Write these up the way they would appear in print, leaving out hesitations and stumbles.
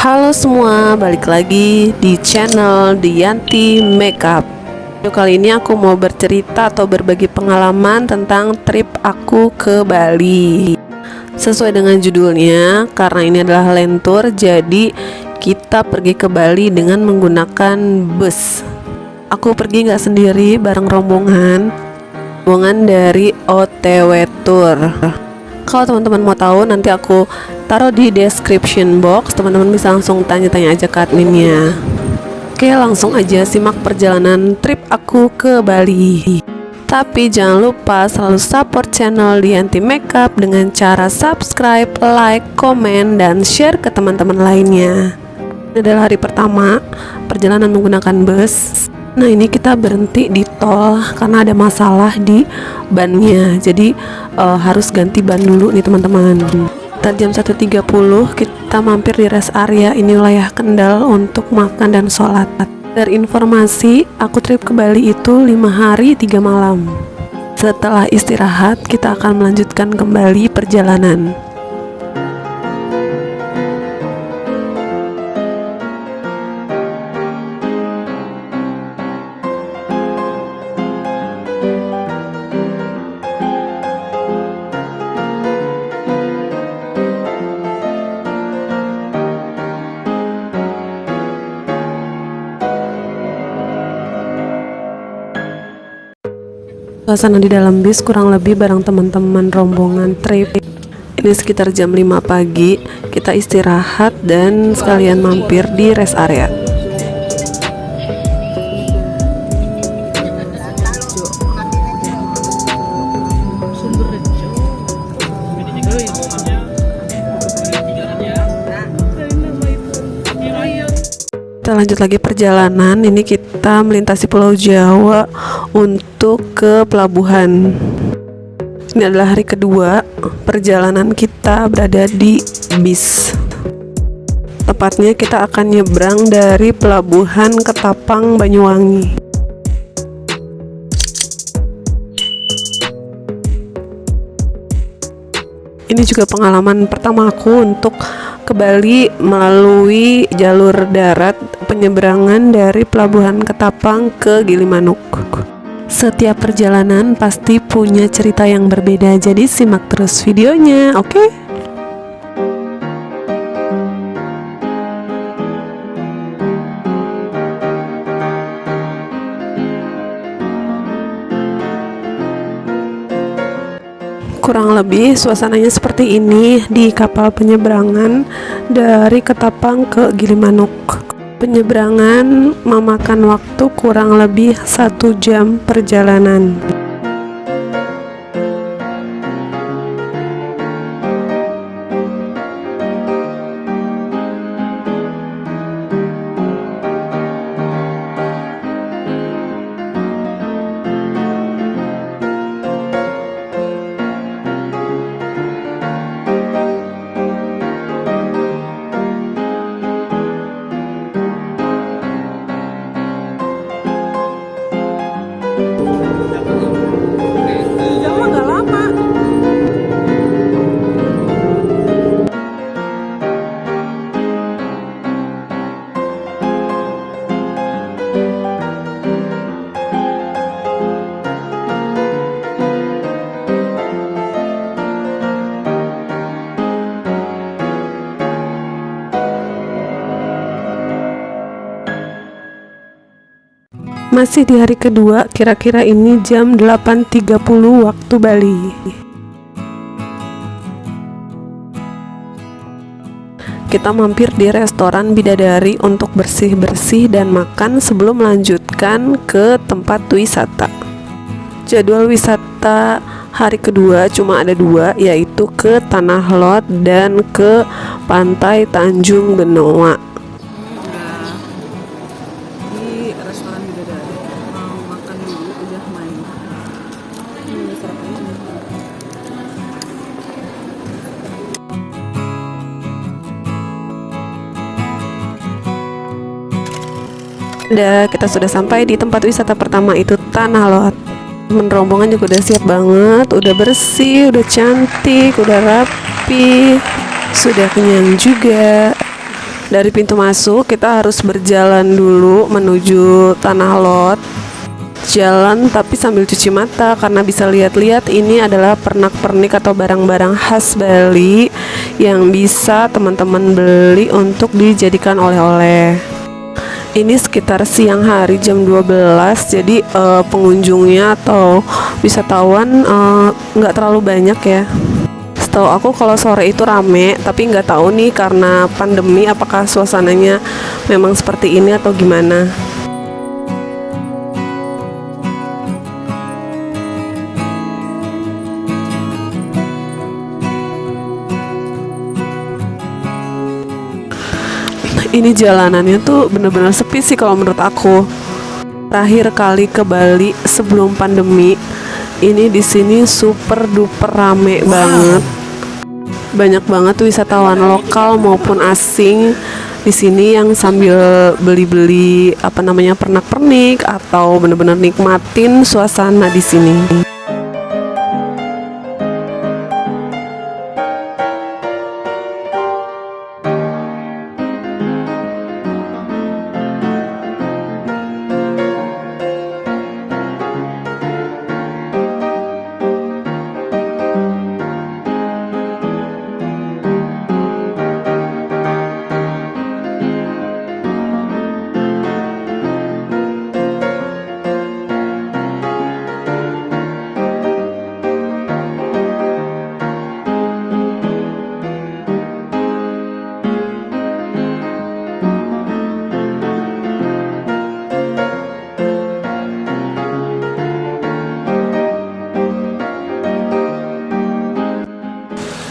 Halo semua, balik lagi di channel Dianti Makeup. Video kali ini aku mau bercerita atau berbagi pengalaman tentang trip aku ke Bali. Sesuai dengan judulnya, karena ini adalah land tour, jadi kita pergi ke Bali dengan menggunakan bus. Aku pergi nggak sendiri, bareng rombongan dari OTW Tour. Kalau teman-teman mau tahu, nanti aku taruh di description box. Teman-teman bisa langsung tanya-tanya aja ke adminnya. Oke, langsung aja simak perjalanan trip aku ke Bali. Tapi jangan lupa selalu support channel Dianti Makeup dengan cara subscribe, like, komen, dan share ke teman-teman lainnya. Ini adalah hari pertama perjalanan menggunakan bus. Nah, ini kita berhenti di tol karena ada masalah di bannya. Jadi harus ganti ban dulu nih teman-teman. Sekitar jam 1.30 kita mampir di rest area ini wilayah Kendal untuk makan dan sholat. Dari informasi, aku trip ke Bali itu 5 hari 3 malam. Setelah istirahat, kita akan melanjutkan kembali perjalanan. Suasana di dalam bis kurang lebih bareng teman-teman rombongan trip. Ini sekitar jam 5 pagi, kita istirahat dan sekalian mampir di rest area. Kita lanjut lagi perjalanan. Ini kita melintasi Pulau Jawa untuk ke pelabuhan. Ini adalah hari kedua perjalanan kita berada di bis. Tepatnya kita akan nyebrang dari pelabuhan Ketapang, Banyuwangi. Ini juga pengalaman pertama aku untuk ke Bali melalui jalur darat, penyeberangan dari pelabuhan Ketapang ke Gilimanuk. Setiap perjalanan pasti punya cerita yang berbeda, jadi simak terus videonya, oke? Kurang lebih suasananya seperti ini di kapal penyeberangan dari Ketapang ke Gilimanuk. Penyeberangan memakan waktu kurang lebih 1 jam perjalanan. Masih di hari kedua, kira-kira ini jam 8.30 waktu Bali. Kita mampir di restoran Bidadari untuk bersih-bersih dan makan sebelum melanjutkan ke tempat wisata. Jadwal wisata hari kedua cuma ada 2, yaitu ke Tanah Lot dan ke Pantai Tanjung Benoa. Kita sudah sampai di tempat wisata pertama, itu Tanah Lot. Temen rombongan juga udah siap banget, udah bersih, udah cantik, udah rapi, sudah kenyang juga. Dari pintu masuk kita harus berjalan dulu menuju tanah lot. Jalan tapi sambil cuci mata karena bisa lihat-lihat ini adalah pernak-pernik atau barang-barang khas Bali yang bisa teman-teman beli untuk dijadikan oleh-oleh. Ini sekitar siang hari jam 12, jadi pengunjungnya atau wisatawan nggak terlalu banyak ya. Setahu aku kalau sore itu rame, tapi nggak tahu nih karena pandemi apakah suasananya memang seperti ini atau gimana. Ini jalanannya tuh bener-bener sepi sih kalau menurut aku. Terakhir kali ke Bali sebelum pandemi, ini di sini super duper rame banget. Banyak banget wisatawan lokal maupun asing di sini yang sambil beli-beli pernak-pernik atau bener-bener nikmatin suasana di sini.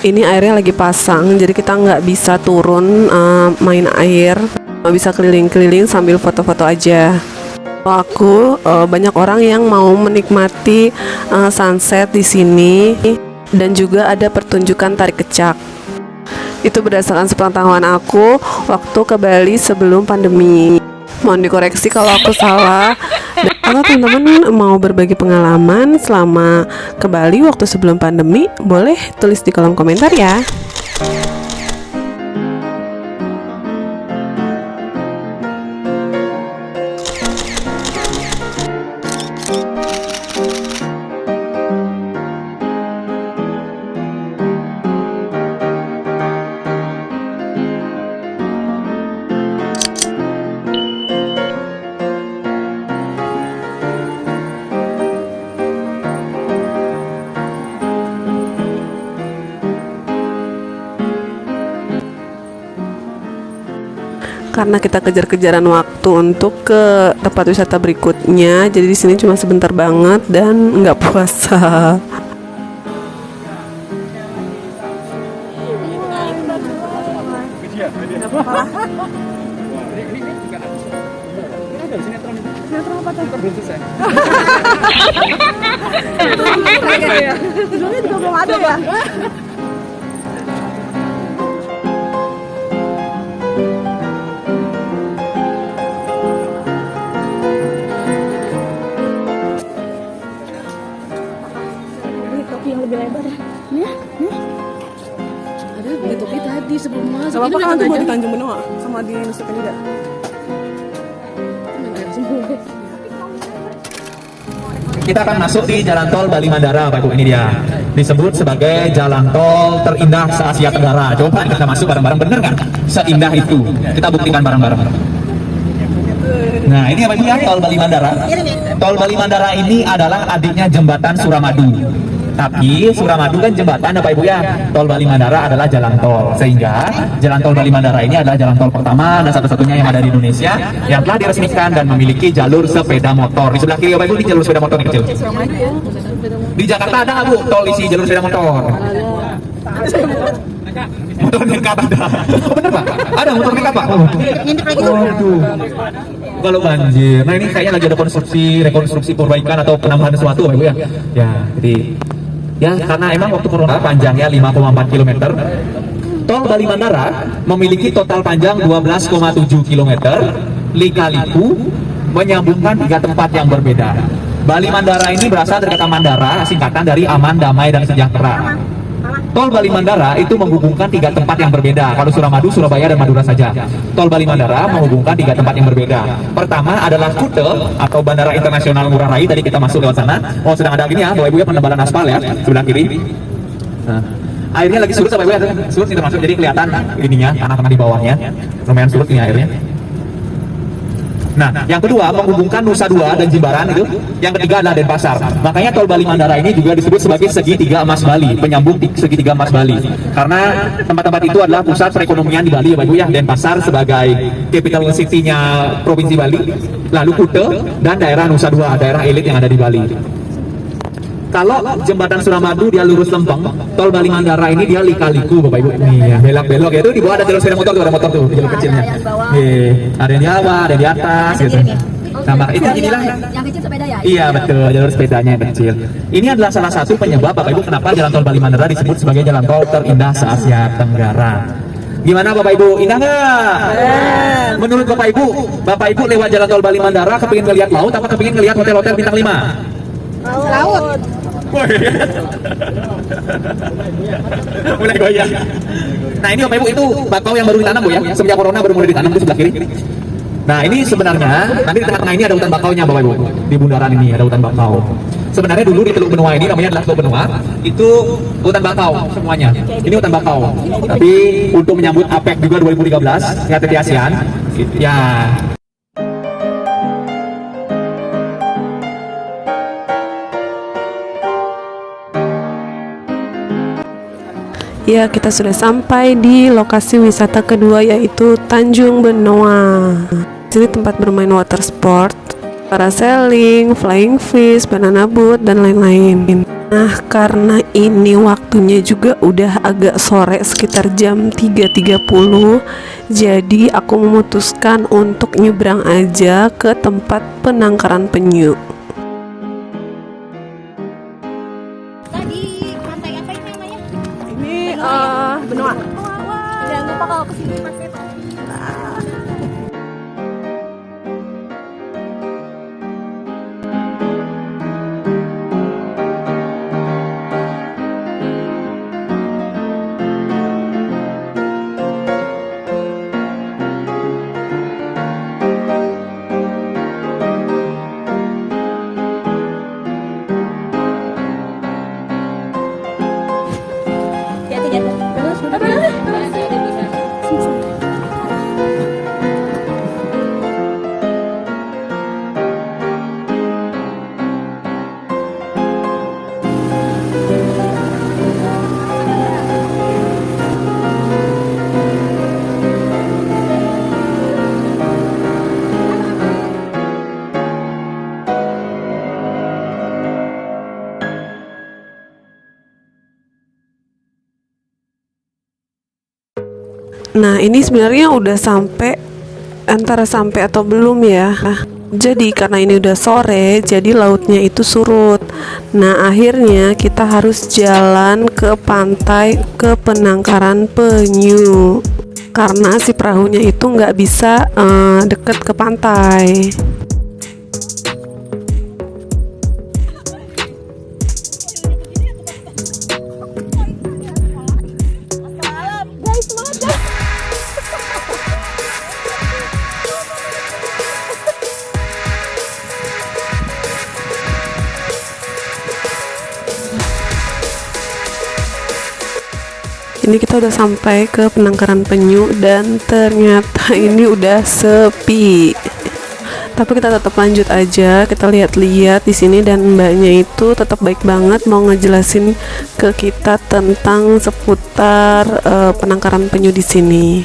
Ini airnya lagi pasang, jadi kita nggak bisa turun main air, nggak bisa keliling-keliling sambil foto-foto aja. Aku banyak orang yang mau menikmati sunset di sini dan juga ada pertunjukan tarik kecak. Itu berdasarkan sepengetahuan aku waktu ke Bali sebelum pandemi. Mohon dikoreksi kalau aku salah. Kalau teman-teman mau berbagi pengalaman selama ke Bali waktu sebelum pandemi, boleh tulis di kolom komentar ya. Karena kita kejar-kejaran waktu untuk ke tempat wisata berikutnya, jadi di sini cuma sebentar banget dan nggak puasa. Juga belum ada ya. Yang lebih lebar ya. Ada beli topi tadi sebelum masuk. Apa kan nanti mau di Tanjung Benoa sama di Nusa Penida. Kita akan masuk di Jalan Tol Bali Mandara, Bapak Ibu. Ini dia disebut sebagai Jalan Tol terindah se-Asia Tenggara. Coba kita masuk bareng-bareng, bener kan? Seindah itu. Kita buktikan bareng-bareng. Nah, ini Bapak Ibu ya, Tol Bali Mandara. Tol Bali Mandara ini adalah adiknya jembatan Suramadu. Tapi Suramadu kan jembatan Bapak Ibu ya. Tol Bali Mandara adalah jalan tol. Sehingga jalan tol Bali Mandara ini adalah jalan tol pertama dan satu-satunya yang ada di Indonesia yang telah diresmikan dan memiliki jalur sepeda motor. Di sebelah kiri Bapak Ibu ini jalur sepeda motor yang kecil. Di Jakarta ada nggak Bu tol isi jalur sepeda motor? Motor nekat ada. Oh, bener Pak? Ada motor nekat Pak? Waduh. Kalau banjir. Nah ini kayaknya lagi ada rekonstruksi perbaikan atau penambahan sesuatu Bapak Ibu ya. Ya, jadi ya karena emang waktu corona panjangnya 5,4 km. Tol Bali Mandara memiliki total panjang 12,7 km. Lika-liku menyambungkan 3 tempat yang berbeda. Bali Mandara ini berasal dari kata Mandara, singkatan dari aman, damai, dan sejahtera. Tol Bali Mandara itu menghubungkan 3 tempat yang berbeda. Kalau Suramadu, Surabaya, dan Madura saja. Tol Bali Mandara menghubungkan 3 tempat yang berbeda. Pertama adalah Kute atau Bandara Internasional Ngurah Rai. Tadi kita masuk lewat sana. Oh, sedang ada gini ya, Bapak Ibu ya, penebalan aspal ya, sebelah kiri. Nah, airnya lagi surut Bapak Ibu ya, surut ini termasuk, jadi kelihatan ininya, tanah-tanah di bawahnya. Lumayan surut ini airnya. Nah, yang kedua menghubungkan Nusa Dua dan Jimbaran itu. Yang ketiga adalah Denpasar. Makanya Tol Bali Mandara ini juga disebut sebagai segitiga emas Bali, penyambung segitiga emas Bali. Karena tempat-tempat itu adalah pusat perekonomian di Bali ya Bapak Ibu ya. Denpasar sebagai capital city-nya Provinsi Bali, lalu Kute dan daerah Nusa Dua, daerah elit yang ada di Bali. Kalau jembatan Suramadu dia lurus lempeng, Tol Bali Mandara ini dia lika-liku Bapak Ibu. Nih, ya, belok-belok ya, itu di bawah ada jalur sepeda motor tuh, ada motor tuh, jalur kecilnya. Nih, ada yang di bawah, ada yang di atas gitu. Nah, itu inilah yang kecil sepeda ya? Iya betul, jalur sepedanya yang kecil. Ini adalah salah satu penyebab Bapak Ibu kenapa Jalan Tol Bali Mandara disebut sebagai jalan tol terindah se-Asia Tenggara. Gimana Bapak Ibu? Indah nggak? Menurut Bapak Ibu lewat Jalan Tol Bali Mandara kepingin ngeliat laut apa kepingin ngeliat hotel-hotel bintang 5? Laut. Mulai goyang. Nah ini Bapak Ibu itu bakau yang baru ditanam Bu ya, semenjak corona baru mulai ditanam di sebelah kiri. Nah ini sebenarnya nanti di tengah-tengah ini ada hutan bakaunya Bapak Ibu. Di bundaran ini ada hutan bakau. Sebenarnya dulu di Teluk Benua ini namanya adalah Teluk Benua, itu hutan bakau semuanya. Ini hutan bakau. Tapi untuk menyambut APEC juga 2013 KTT ASEAN, ya. Ya, kita sudah sampai di lokasi wisata kedua yaitu Tanjung Benoa. Jadi tempat bermain water sport, parasailing, flying fish, banana boat, dan lain-lain. Nah, karena ini waktunya juga udah agak sore sekitar jam 3.30, jadi aku memutuskan untuk nyebrang aja ke tempat penangkaran penyu. Benua. Jangan lupa kalau kesini pakai Nah, ini sebenarnya udah sampai, antara sampai atau belum ya. Jadi karena ini udah sore, jadi lautnya itu surut. Nah, akhirnya kita harus jalan ke pantai, ke penangkaran penyu. Karena si perahunya itu nggak bisa deket ke pantai. Ini kita udah sampai ke penangkaran penyu dan ternyata ini udah sepi. Tapi kita tetap lanjut aja, kita lihat-lihat di sini dan mbaknya itu tetap baik banget mau ngejelasin ke kita tentang seputar penangkaran penyu di sini.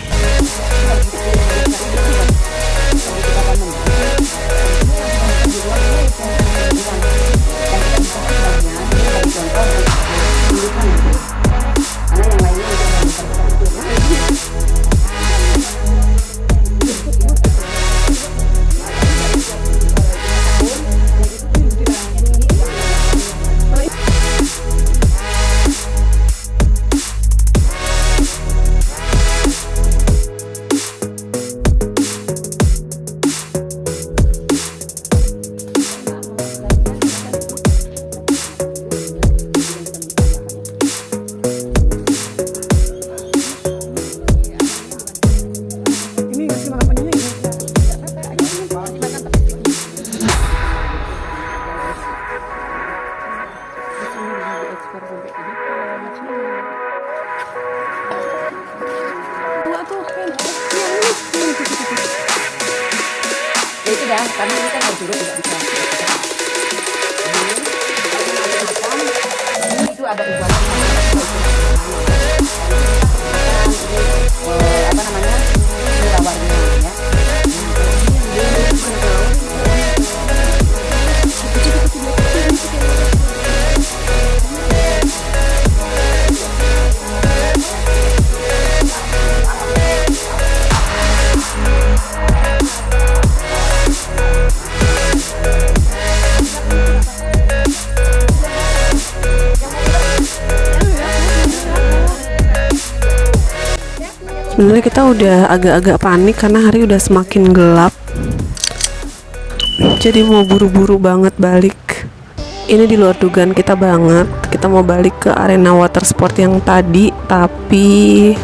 Sebenarnya kita udah agak-agak panik karena hari udah semakin gelap. Jadi mau buru-buru banget balik. Ini di luar dugaan kita banget. Kita mau balik ke arena water sport yang tadi, tapi